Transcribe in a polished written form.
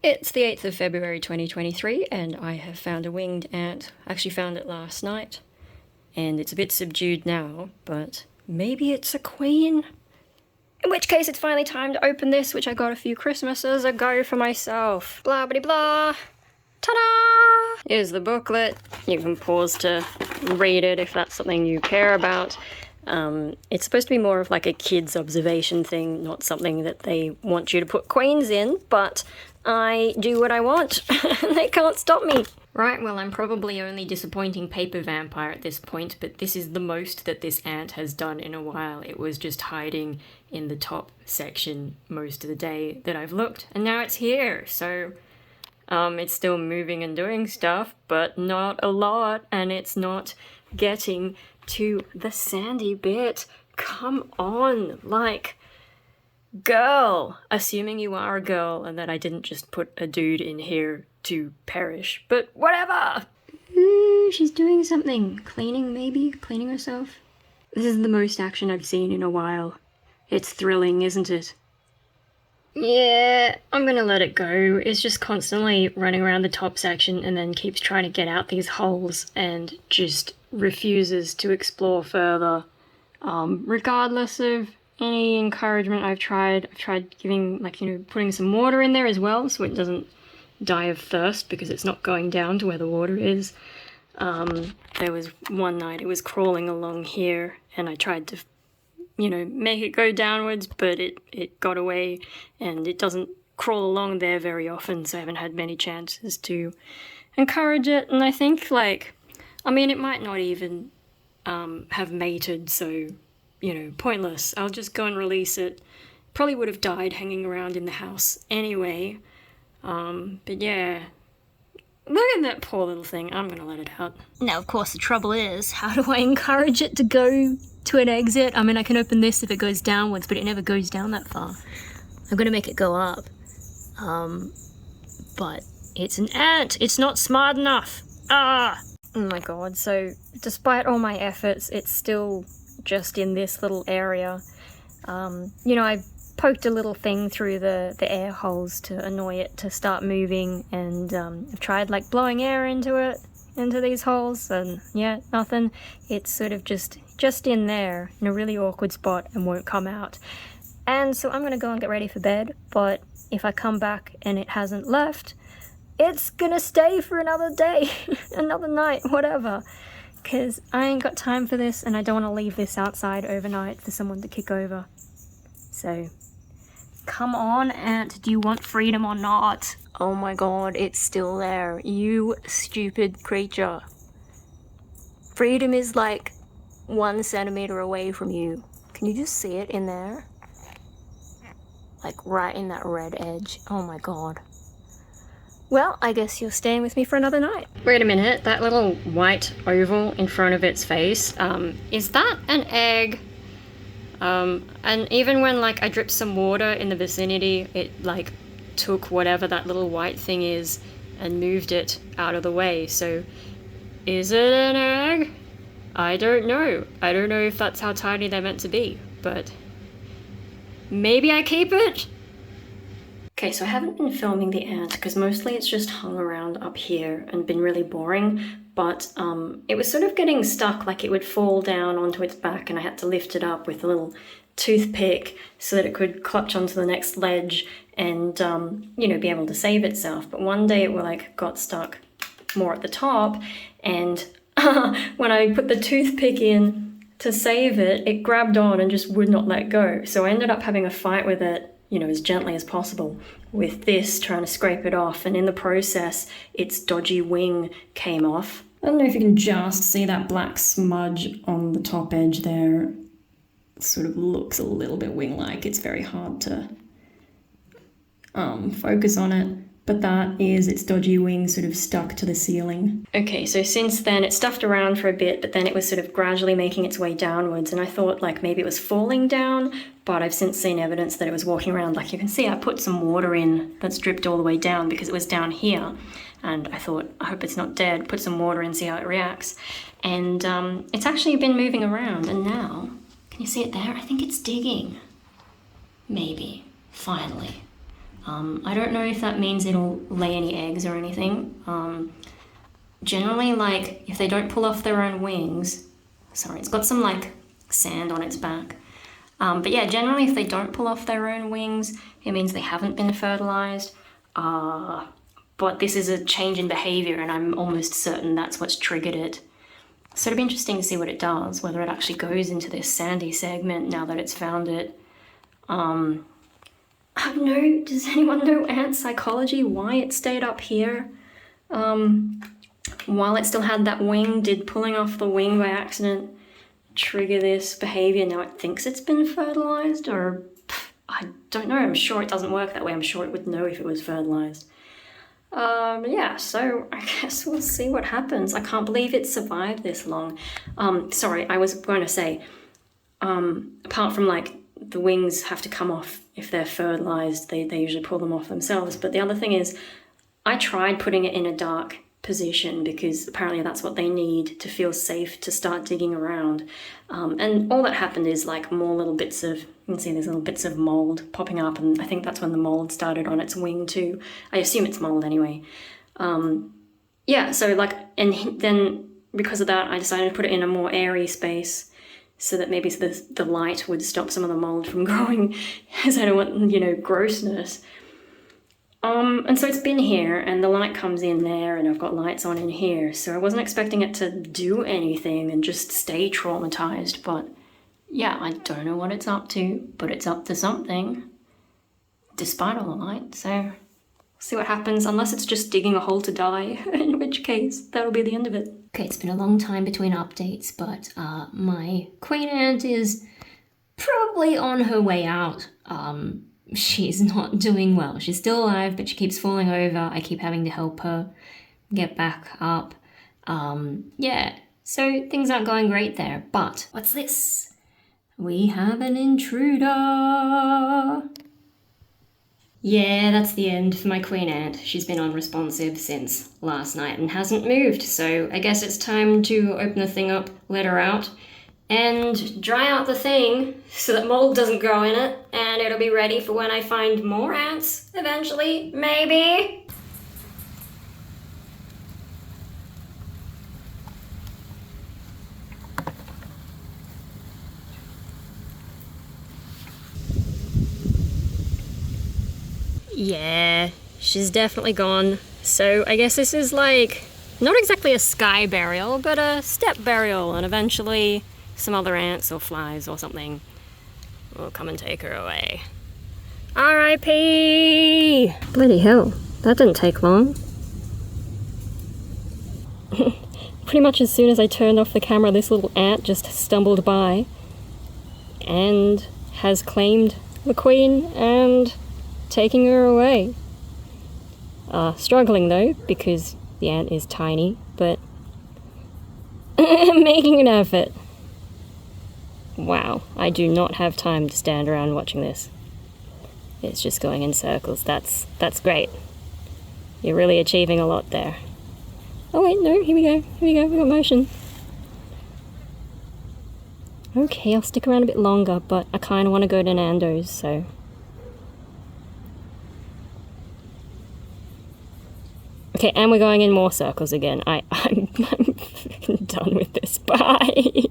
It's the 8th of February 2023 and I have found a winged ant. I actually found it last night and it's a bit subdued now, but maybe it's a queen? In which case it's finally time to open this, which I got a few Christmases ago for myself. Blah blah blah. Ta-da! Here's the booklet. You can pause to read it if that's something you care about. It's supposed to be more of like a kid's observation thing, not something that they want you to put queens in, but I do what I want. They can't stop me. Right, well, I'm probably only disappointing paper vampire at this point, but this is the most that this ant has done in a while. It was just hiding in the top section most of the day that I've looked, and now it's here, so it's still moving and doing stuff, but not a lot, and it's not getting to the sandy bit. Come on, like, girl, assuming you are a girl and that I didn't just put a dude in here to perish, but whatever. Ooh, she's doing something. Cleaning, maybe? Cleaning herself? This is the most action I've seen in a while. It's thrilling, isn't it? Yeah, I'm gonna let it go. It's just constantly running around the top section and then keeps trying to get out these holes and just refuses to explore further. Regardless of any encouragement I've tried giving, like, you know, putting some water in there as well so it doesn't die of thirst because it's not going down to where the water is. There was one night it was crawling along here and I tried to, you know, make it go downwards, but it got away and it doesn't crawl along there very often, so I haven't had many chances to encourage it. And I think, like, I mean, it might not even have mated, so, you know, pointless. I'll just go and release it. Probably would have died hanging around in the house anyway. But yeah, look at that poor little thing. I'm gonna let it out. Now, of course, the trouble is, how do I encourage it to go to an exit? I mean, I can open this if it goes downwards, but it never goes down that far. I'm gonna make it go up. But it's an ant. It's not smart enough. Ah! Oh my god, so despite all my efforts, it's still just in this little area. You know, I poked a little thing through the air holes to annoy it to start moving, and I've tried, like, blowing air into these holes, and yeah, nothing. It's sort of just in there, in a really awkward spot, and won't come out. And so I'm gonna go and get ready for bed, but if I come back and it hasn't left, it's gonna stay for another day, another night, whatever. Because I ain't got time for this, and I don't want to leave this outside overnight for someone to kick over. So, come on, ant, do you want freedom or not? Oh my god, it's still there. You stupid creature. Freedom is like 1 centimeter away from you. Can you just see it in there? Like right in that red edge. Oh my god. Well, I guess you're staying with me for another night. Wait a minute, that little white oval in front of its face, is that an egg? And even when, like, I dripped some water in the vicinity, it, like, took whatever that little white thing is and moved it out of the way. So, is it an egg? I don't know. I don't know if that's how tiny they're meant to be, but maybe I keep it? Okay, so I haven't been filming the ant because mostly it's just hung around up here and been really boring, but it was sort of getting stuck, like it would fall down onto its back and I had to lift it up with a little toothpick so that it could clutch onto the next ledge and, you know, be able to save itself. But one day it got stuck more at the top, and when I put the toothpick in to save it, it grabbed on and just would not let go. So I ended up having a fight with it, you know, as gently as possible with this, trying to scrape it off, and in the process its dodgy wing came off. I don't know if you can just see that black smudge on the top edge there. It sort of looks a little bit wing-like. It's very hard to focus on it, but that is its dodgy wing sort of stuck to the ceiling. Okay, so since then it stuffed around for a bit, but then it was sort of gradually making its way downwards, and I thought, like, maybe it was falling down, but I've since seen evidence that it was walking around. Like, you can see I put some water in that's dripped all the way down because it was down here, and I thought, I hope it's not dead, put some water in, see how it reacts. And it's actually been moving around, and now, can you see it there? I think it's digging. Maybe. Finally. I don't know if that means it'll lay any eggs or anything. Generally, like, if they don't pull off their own wings, sorry, it's got some, like, sand on its back. But yeah, generally if they don't pull off their own wings, it means they haven't been fertilized. But this is a change in behavior, and I'm almost certain that's what's triggered it. So it'll be interesting to see what it does, whether it actually goes into this sandy segment now that it's found it. Does anyone know ant psychology? Why it stayed up here? While it still had that wing, did pulling off the wing by accident trigger this behavior? Now it thinks it's been fertilized, or I don't know. I'm sure it doesn't work that way. I'm sure it would know if it was fertilized. Yeah, so I guess we'll see what happens. I can't believe it survived this long. Sorry, I was going to say, apart from like the wings have to come off if they're fertilized, they usually pull them off themselves. But the other thing is, I tried putting it in a dark position because apparently that's what they need to feel safe to start digging around. And all that happened is like more little bits of, you can see there's little bits of mold popping up, and I think that's when the mold started on its wing too. I assume it's mold anyway. Yeah, so like, and then because of that, I decided to put it in a more airy space so that maybe the light would stop some of the mold from growing, as I don't want, grossness. And so it's been here, and the light comes in there, and I've got lights on in here, so I wasn't expecting it to do anything and just stay traumatized, but yeah, I don't know what it's up to, but it's up to something, despite all the light, so see what happens, unless it's just digging a hole to die, in which case, that'll be the end of it. Okay, it's been a long time between updates, but my queen ant is probably on her way out. She's not doing well. She's still alive, but she keeps falling over. I keep having to help her get back up. Yeah, so things aren't going great there. But what's this? We have an intruder. Yeah, that's the end for my queen ant. She's been unresponsive since last night and hasn't moved, so I guess it's time to open the thing up, let her out, and dry out the thing so that mold doesn't grow in it, and it'll be ready for when I find more ants eventually, maybe. Yeah, she's definitely gone. So I guess this is like, not exactly a sky burial, but a step burial, and eventually some other ants or flies or something will come and take her away. R.I.P. Bloody hell, that didn't take long. Pretty much as soon as I turned off the camera, this little ant just stumbled by and has claimed the queen and taking her away. Struggling though, because the ant is tiny, but making an effort. Wow, I do not have time to stand around watching this. It's just going in circles. That's great. You're really achieving a lot there. Oh wait, no, here we go, we got motion. Okay, I'll stick around a bit longer, but I kind of want to go to Nando's, so... Okay, and we're going in more circles again. I'm done with this. Bye!